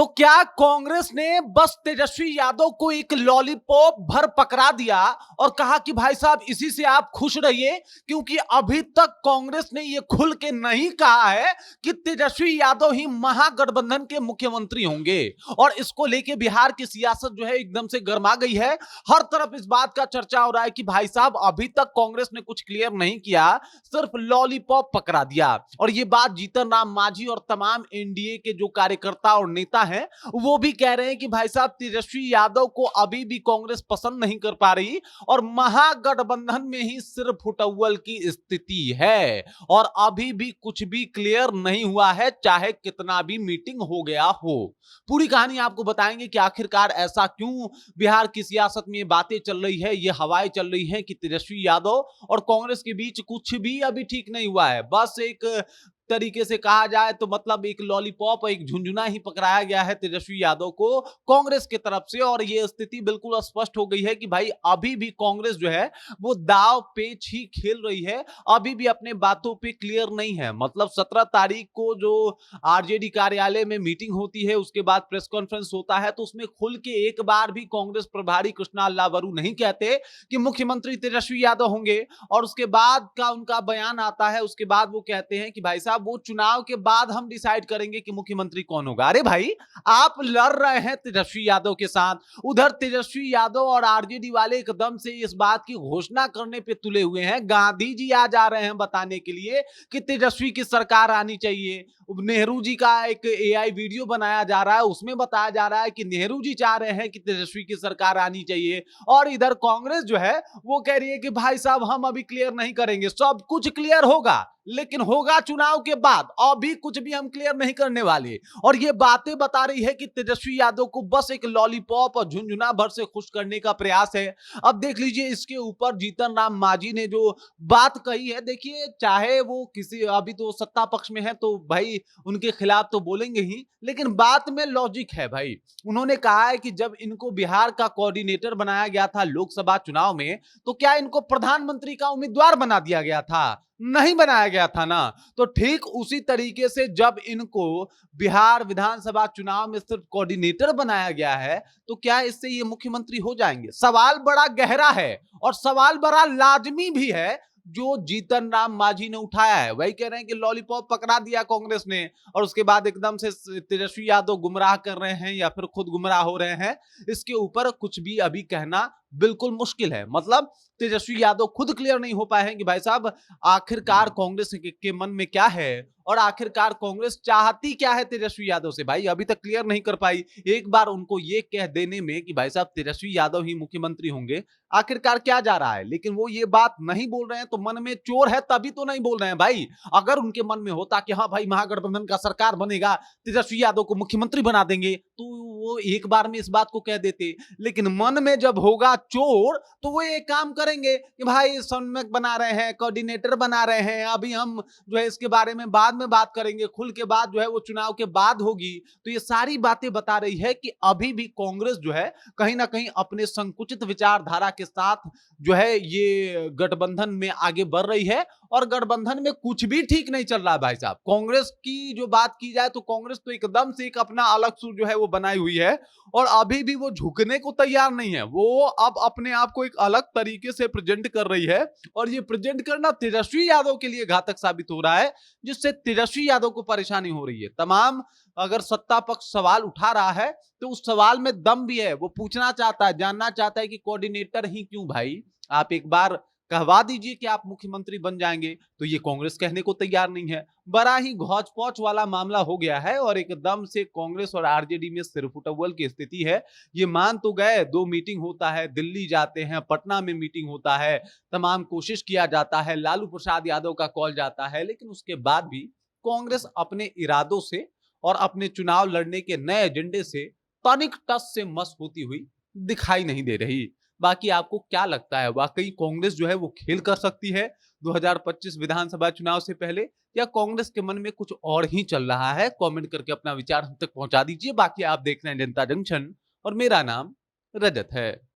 तो क्या कांग्रेस ने बस तेजस्वी यादव को एक लॉलीपॉप भर पकड़ा दिया और कहा कि भाई साहब इसी से आप खुश रहिए, क्योंकि अभी तक कांग्रेस ने यह खुल के नहीं कहा है कि तेजस्वी यादव ही महागठबंधन के मुख्यमंत्री होंगे। और इसको लेके बिहार की सियासत जो है एकदम से गर्मा गई है। हर तरफ इस बात का चर्चा हो रहा है कि भाई साहब अभी तक कांग्रेस ने कुछ क्लियर नहीं किया, सिर्फ लॉलीपॉप पकड़ा दिया। और यह बात जीतन राम मांझी और तमाम एनडीए के जो कार्यकर्ता और नेता हैं वो भी कह रहे हैं कि भाई साहब तेजस्वी यादव को अभी भी कांग्रेस पसंद नहीं कर पा रही और महागठबंधन में ही सिर्फ फुटअव्वल की स्थिति है और अभी भी कुछ भी क्लियर नहीं हुआ है, चाहे कितना भी मीटिंग हो गया हो। पूरी कहानी आपको बताएंगे कि आखिरकार ऐसा क्यों बिहार की सियासत में ये बातें चल रही है, ये हवाएं चल रही है कि तेजस्वी यादव और कांग्रेस के बीच कुछ भी अभी ठीक नहीं हुआ है। बस एक तरीके से कहा जाए तो मतलब एक लॉलीपॉप, एक झुंझुना ही पकड़ाया गया है तेजस्वी यादव को कांग्रेस की तरफ से। और ये स्थिति बिल्कुल स्पष्ट हो गई है कि भाई अभी भी कांग्रेस जो है वो दाव पेच ही खेल रही है, अभी भी अपने बातों पे क्लियर नहीं है। मतलब 17 तारीख को जो आरजेडी कार्यालय में मीटिंग होती है, उसके बाद प्रेस कॉन्फ्रेंस होता है, तो उसमें खुल के एक बार भी कांग्रेस प्रभारी कृष्णा अल्लावरू नहीं कहते कि मुख्यमंत्री तेजस्वी यादव होंगे। और उसके बाद का उनका बयान आता है, उसके बाद वो कहते हैं कि भाई साहब वो चुनाव के बाद हम डिसाइड करेंगे कि मुख्यमंत्री कौन होगा। अरे भाई आप लड़ रहे हैं तेजस्वी यादव के साथ, उधर तेजस्वी यादव और आरजेडी वाले एकदम से इस बात की घोषणा करने पे तुले हुए हैं। गांधी जी आ जा रहे हैं बताने के लिए कि तेजस्वी की सरकार आनी चाहिए। नेहरू जी का एक एआई वीडियो बनाया जा रहा है, उसमें बताया जा रहा है कि नेहरू जी चाह रहे हैं कि तेजस्वी की सरकार आनी चाहिए। और इधर कांग्रेस जो है वो कह रही है कि भाई साहब हम अभी क्लियर नहीं करेंगे, सब कुछ क्लियर होगा लेकिन होगा चुनाव के बाद, अभी कुछ भी हम क्लियर नहीं करने वाले। और ये बातें बता रही है कि तेजस्वी यादव को बस एक लॉलीपॉप और झुंझुना भर से खुश करने का प्रयास है। अब देख लीजिए इसके ऊपर जीतन राम मांझी ने जो बात कही है, देखिए चाहे वो किसी अभी तो सत्ता पक्ष में है तो भाई उनके खिलाफ तो बोलेंगे ही, लेकिन बात में लॉजिक है भाई। उन्होंने कहा है कि जब इनको बिहार का कोऑर्डिनेटर बनाया गया था लोकसभा चुनाव में, तो क्या इनको प्रधानमंत्री का उम्मीदवार बना दिया गया था? नहीं बनाया गया था ना। तो ठीक उसी तरीके से जब इनको बिहार विधानसभा चुनाव में सिर्फ कोऑर्डिनेटर बनाया गया है, तो क्या इससे ये मुख्यमंत्री हो जाएंगे? सवाल बड़ा गहरा है और सवाल बड़ा लाजमी भी है जो जीतन राम मांझी ने उठाया है। वही कह रहे हैं कि लॉलीपॉप पकड़ा दिया कांग्रेस ने और उसके बाद एकदम से तेजस्वी यादव गुमराह कर रहे हैं या फिर खुद गुमराह हो रहे हैं। इसके ऊपर कुछ भी अभी कहना बिल्कुल मुश्किल है। मतलब तेजस्वी यादव खुद क्लियर नहीं हो पाए हैं कि भाई साहब आखिरकार कांग्रेस के मन में क्या है और आखिरकार कांग्रेस चाहती क्या है तेजस्वी यादव से। भाई अभी तक क्लियर नहीं कर पाई। एक बार उनको ये कह देने में कि भाई साहब तेजस्वी यादव ही मुख्यमंत्री होंगे, आखिरकार क्या जा रहा है? लेकिन वो ये बात नहीं बोल रहे हैं, तो मन में चोर है तभी तो नहीं बोल रहे हैं भाई। अगर उनके मन में होता कि हाँ भाई महागठबंधन का सरकार बनेगा, तेजस्वी यादव को मुख्यमंत्री बना देंगे, तो वो एक बार में इस बात को कह देते। लेकिन मन में जब होगा चोर तो वो एक काम करेंगे कि भाई समन्वयक बना रहे हैं, कोऑर्डिनेटर बना रहे हैं, अभी हम जो है इसके बारे में बाद में बात करेंगे, खुल के बाद जो है वो चुनाव के बाद होगी। तो ये सारी बातें बता रही है कि अभी भी कांग्रेस जो है कहीं ना कहीं अपने संकुचित विचारधारा के साथ जो है ये गठबंधन में आगे बढ़ रही है और गठबंधन में कुछ भी ठीक नहीं चल रहा है भाई साहब। कांग्रेस की जो बात की जाए तो कांग्रेस तो एकदम से एक अपना अलग सुर जो है वो बनाई हुई है और अभी भी वो झुकने को तैयार नहीं है। वो अब अपने आप को एक अलग तरीके से प्रेजेंट कर रही है और ये प्रेजेंट करना तेजस्वी यादव के लिए घातक साबित हो रहा है, जिससे तेजस्वी यादव को परेशानी हो रही है। तमाम अगर सत्ता पक्ष सवाल उठा रहा है तो उस सवाल में दम भी है, वो पूछना चाहता है, जानना चाहता है कि कोऑर्डिनेटर ही क्यों भाई, आप एक बार कहवा दीजिए कि आप मुख्यमंत्री बन जाएंगे। तो ये कांग्रेस कहने को तैयार नहीं है। बड़ा ही घौच पौच वाला मामला हो गया है और एकदम से कांग्रेस और आरजेडी में सिरफुटअव्वल की स्थिति है। ये मान तो गए, 2 मीटिंग होता है, दिल्ली जाते हैं, पटना में मीटिंग होता है, तमाम कोशिश किया जाता है, लालू प्रसाद यादव का कॉल जाता है, लेकिन उसके बाद भी कांग्रेस अपने इरादों से और अपने चुनाव लड़ने के नए एजेंडे से तनिक टस से मस होती हुई दिखाई नहीं दे रही। बाकी आपको क्या लगता है, वाकई कांग्रेस जो है वो खेल कर सकती है 2025 विधानसभा चुनाव से पहले, या कांग्रेस के मन में कुछ और ही चल रहा है? कमेंट करके अपना विचार हम तक पहुंचा दीजिए। बाकी आप देख रहे हैं जनता जंक्शन और मेरा नाम रजत है।